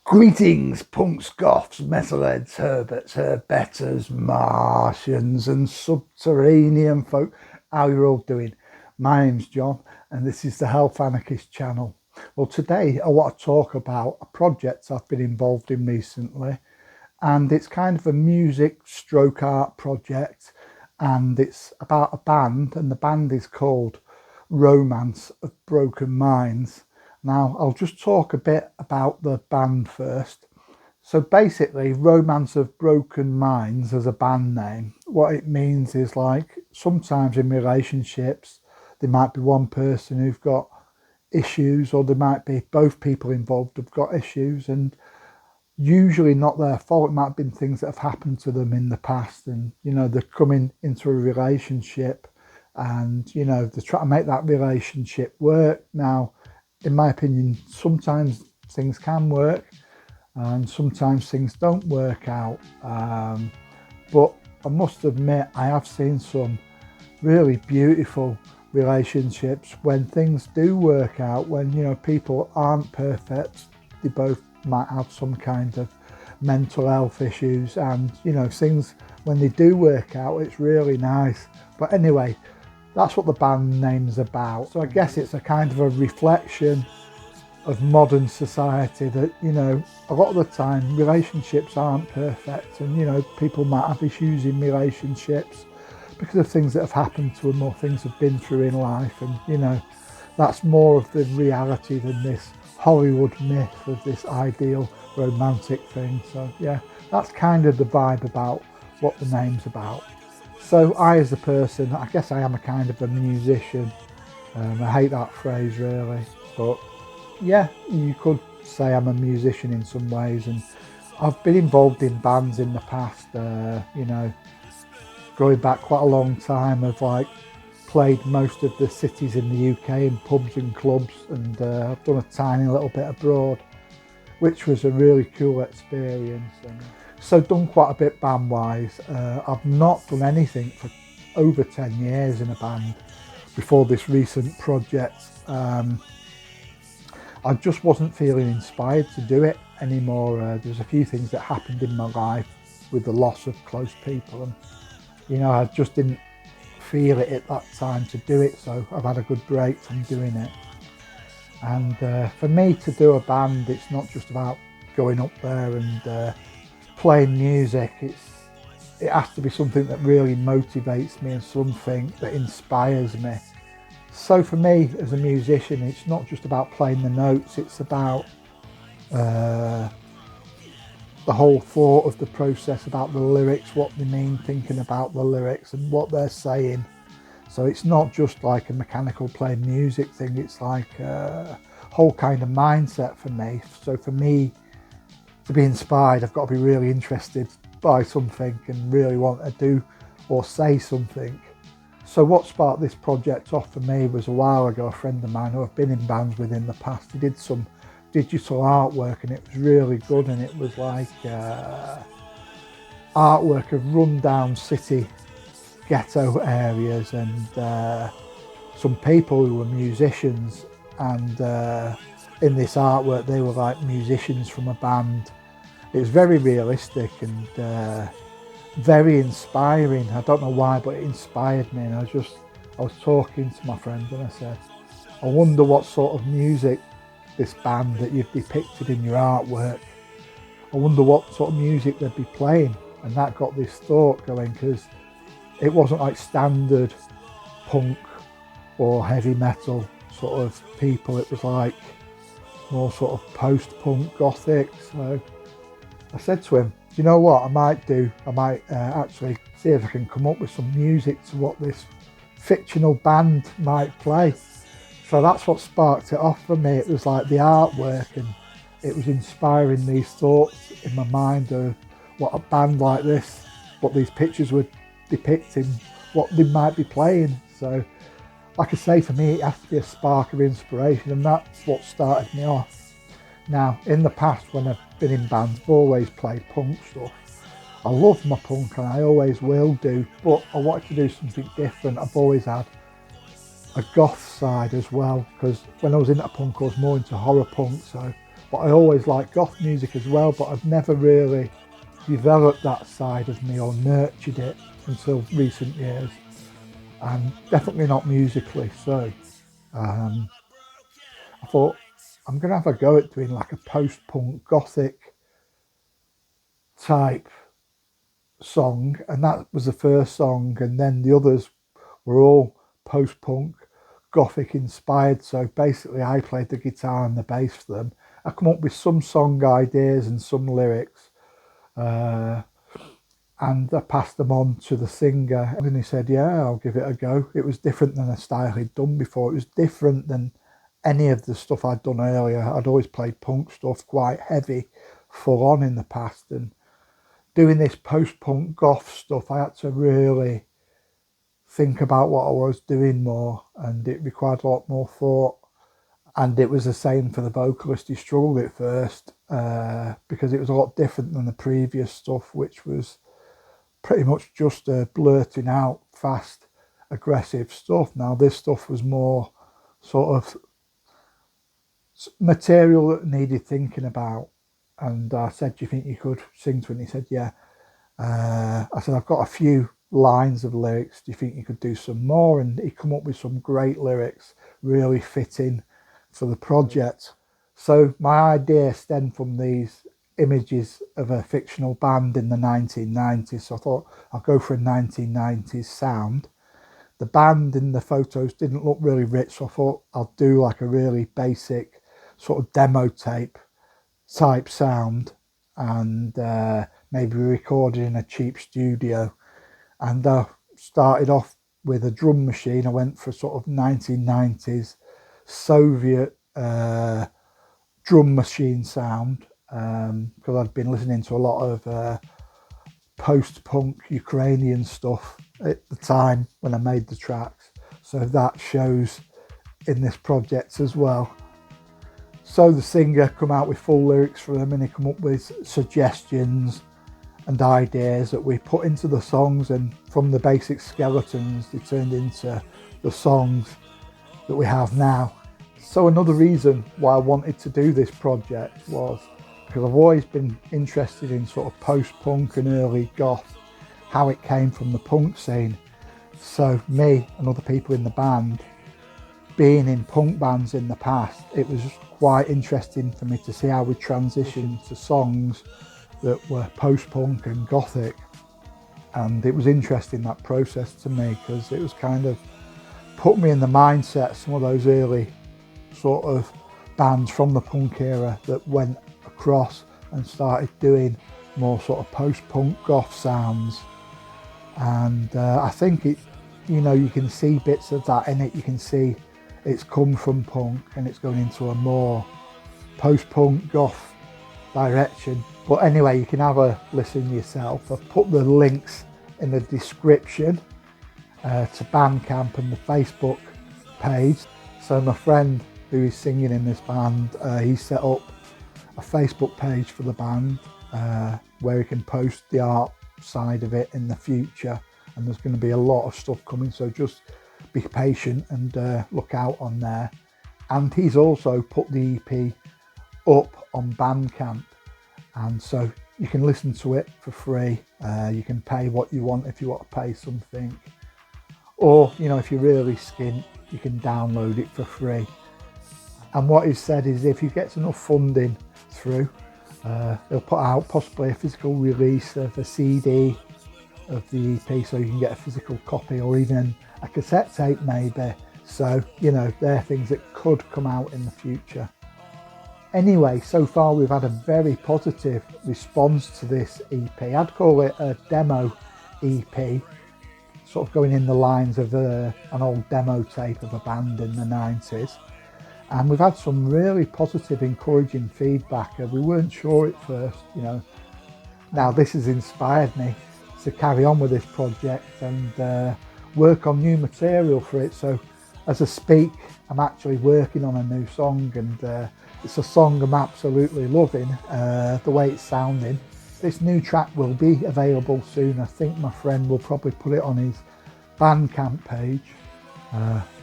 Greetings, punks, goths, metalheads, herberts, herbetters, Martians and subterranean folk. How you all doing? My name's John and this is the Health Anarchist channel. Well, today I want to talk about a project I've been involved in recently, and it's kind of a music stroke art project, and it's about a band, and the band is called Romance of Broken Minds. Now, I'll just talk a bit about the band first. So basically, Romance of Broken Minds as a band name, what it means is, like, sometimes in relationships, there might be one person who's got issues, or there might be both people involved have got issues, and usually not their fault. It might have been things that have happened to them in the past, and, you know, they're coming into a relationship and, you know, they're trying to make that relationship work. Now, in my opinion, sometimes things can work and sometimes things don't work out. But I must admit, I have seen some really beautiful relationships when things do work out, when, you know, people aren't perfect. They both might have some kind of mental health issues, and, you know, things, when they do work out, it's really nice. But anyway, that's what the band name's about. So I guess it's a kind of a reflection of modern society that, you know, a lot of the time relationships aren't perfect, and, you know, people might have issues in relationships because of things that have happened to them or things they've been through in life. And, you know, that's more of the reality than this Hollywood myth of this ideal romantic thing. So yeah, that's kind of the vibe about what the name's about. So I, as a person, I guess I am a kind of a musician. I hate that phrase really, but yeah, you could say I'm a musician in some ways, and I've been involved in bands in the past, you know, going back quite a long time. I've like played most of the cities in the UK in pubs and clubs, and I've done a tiny little bit abroad, which was a really cool experience. And so done quite a bit band wise. I've not done anything for over 10 years in a band before this recent project. I just wasn't feeling inspired to do it anymore. There's a few things that happened in my life with the loss of close people, and, you know, I just didn't feel it at that time to do it, so I've had a good break from doing it. And for me to do a band, it's not just about going up there and playing music. It has to be something that really motivates me and something that inspires me. So for me as a musician, it's not just about playing the notes, it's about the whole thought of the process, about the lyrics, what they mean, thinking about the lyrics and what they're saying. So it's not just like a mechanical playing music thing, it's like a whole kind of mindset for me. So for me to be inspired, I've got to be really interested by something and really want to do or say something. So what sparked this project off for me was, a while ago, a friend of mine who I've been in bands with in the past, he did some digital artwork, and it was really good, and it was like artwork of rundown city ghetto areas, and some people who were musicians, and in this artwork they were like musicians from a band. It was very realistic and very inspiring. I don't know why, but it inspired me, and I was talking to my friend and I said, I wonder what sort of music this band that you've depicted in your artwork, I wonder what sort of music they'd be playing. And that got this thought going, because it wasn't like standard punk or heavy metal sort of people, it was like more sort of post-punk gothic. So I said to him, do you know what I might actually see if I can come up with some music to what this fictional band might play. So that's what sparked it off for me. It was like the artwork, and it was inspiring these thoughts in my mind of what a band like this, what these pictures were depicting, what they might be playing. So like I say, for me it has to be a spark of inspiration, and that's what started me off. Now, in the past when I've been in bands, I've always played punk stuff. I love my punk and I always will do, but I wanted to do something different. I've always had a goth side as well, because when I was into punk I was more into horror punk, so but I always liked goth music as well, but I've never really developed that side of me or nurtured it until recent years, and definitely not musically. So I thought I'm going to have a go at doing like a post-punk gothic type song, and that was the first song, and then the others were all post-punk gothic inspired. So basically I played the guitar and the bass for them. I come up with some song ideas and some lyrics, and I passed them on to the singer, and he said, yeah, I'll give it a go. It was different than a style he'd done before. It was different than any of the stuff I'd done earlier. I'd always played punk stuff, quite heavy, full on in the past, and doing this post-punk goth stuff, I had to really think about what I was doing more, and it required a lot more thought. And it was the same for the vocalist. He struggled at first because it was a lot different than the previous stuff, which was pretty much just blurting out fast, aggressive stuff. Now this stuff was more sort of material that needed thinking about. And I said, do you think you could sing to it? And he said, yeah. I said, I've got a few lines of lyrics. Do you think you could do some more? And he come up with some great lyrics, really fitting for the project. So my idea stemmed from these images of a fictional band in the 1990s. So I thought I'll go for a 1990s sound. The band in the photos didn't look really rich, so I thought I'll do like a really basic sort of demo tape type sound, and maybe recorded in a cheap studio. And I started off with a drum machine. I went for sort of 1990s Soviet drum machine sound, because I'd been listening to a lot of post-punk Ukrainian stuff at the time when I made the tracks. So that shows in this project as well. So the singer come out with full lyrics for them, and he come up with suggestions and ideas that we put into the songs, and from the basic skeletons they turned into the songs that we have now. So another reason why I wanted to do this project was because I've always been interested in sort of post-punk and early goth, how it came from the punk scene. So me and other people in the band, being in punk bands in the past, it was quite interesting for me to see how we transitioned to songs that were post-punk and gothic. And it was interesting, that process, to me, because it was kind of put me in the mindset of some of those early sort of bands from the punk era that went across and started doing more sort of post-punk goth sounds. And I think it, you know, you can see bits of that in it. You can see it's come from punk and it's going into a more post-punk goth direction. But anyway, you can have a listen yourself. I've put the links in the description to Bandcamp and the Facebook page. So my friend who is singing in this band, he set up a Facebook page for the band where he can post the art side of it in the future, and there's going to be a lot of stuff coming, so just be patient and look out on there. And he's also put the EP up on Bandcamp, and so you can listen to it for free. You can pay what you want if you want to pay something, or, you know, if you're really skint, you can download it for free. And what he said is if he gets enough funding through, he'll put out possibly a physical release of a CD of the EP, so you can get a physical copy, or even a cassette tape maybe. So, you know, they're things that could come out in the future. Anyway, so far we've had a very positive response to this EP. I'd call it a demo EP, sort of going in the lines of an old demo tape of a band in the 90s. And we've had some really positive, encouraging feedback. We weren't sure at first, you know. Now this has inspired me to carry on with this project and work on new material for it. So as I speak, I'm actually working on a new song, and it's a song I'm absolutely loving, the way it's sounding. This new track will be available soon. I think my friend will probably put it on his Bandcamp page,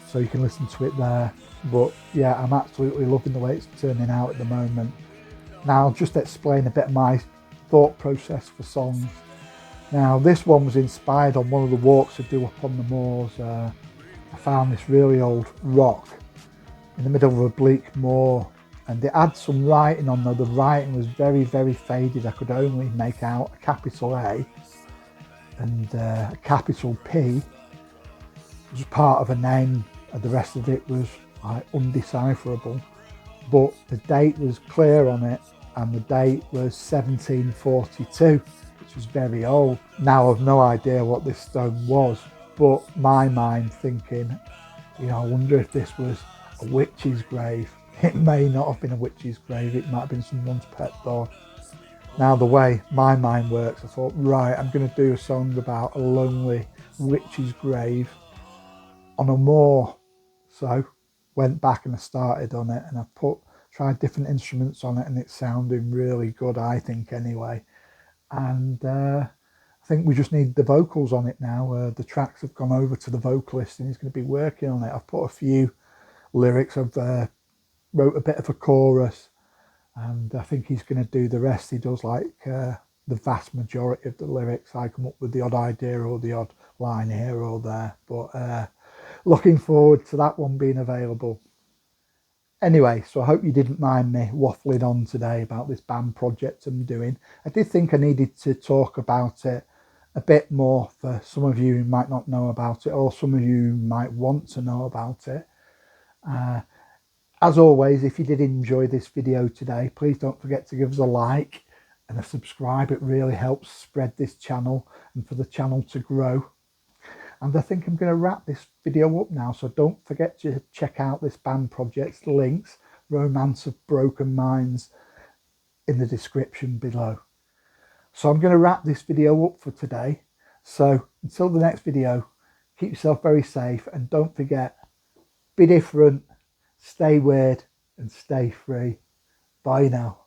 so you can listen to it there. But yeah, I'm absolutely loving the way it's turning out at the moment. Now I'll just explain a bit of my thought process for songs. Now this one was inspired on one of the walks I do up on the moors. I found this really old rock in the middle of a bleak moor, and it had some writing on there. The writing was very, very faded. I could only make out a capital A and a capital P was part of a name, and the rest of it was like undecipherable. But the date was clear on it, and the date was 1742, which was very old. Now I've no idea what this stone was, but my mind thinking, you know, I wonder if this was a witch's grave. It may not have been a witch's grave, it might have been someone's pet dog. Now the way my mind works, I thought, right, I'm going to do a song about a lonely witch's grave on a moor. So went back and I started on it, and I tried different instruments on it, and it's sounding really good, I think, anyway. And I think we just need the vocals on it now. The tracks have gone over to the vocalist, and he's going to be working on it. I've put a few lyrics. I've wrote a bit of a chorus, and I think he's going to do the rest. He does like the vast majority of the lyrics. I come up with the odd idea or the odd line here or there, but looking forward to that one being available. Anyway, so I hope you didn't mind me waffling on today about this band project I'm doing. I did think I needed to talk about it a bit more for some of you who might not know about it, or some of you who might want to know about it. As always, if you did enjoy this video today, please don't forget to give us a like and a subscribe. It really helps spread this channel and for the channel to grow. And I think I'm going to wrap this video up now, so don't forget to check out this band project's links, Romance of Broken Minds, in the description below. So I'm going to wrap this video up for today. So until the next video, keep yourself very safe, and don't forget, be different, stay weird, and stay free. Bye now.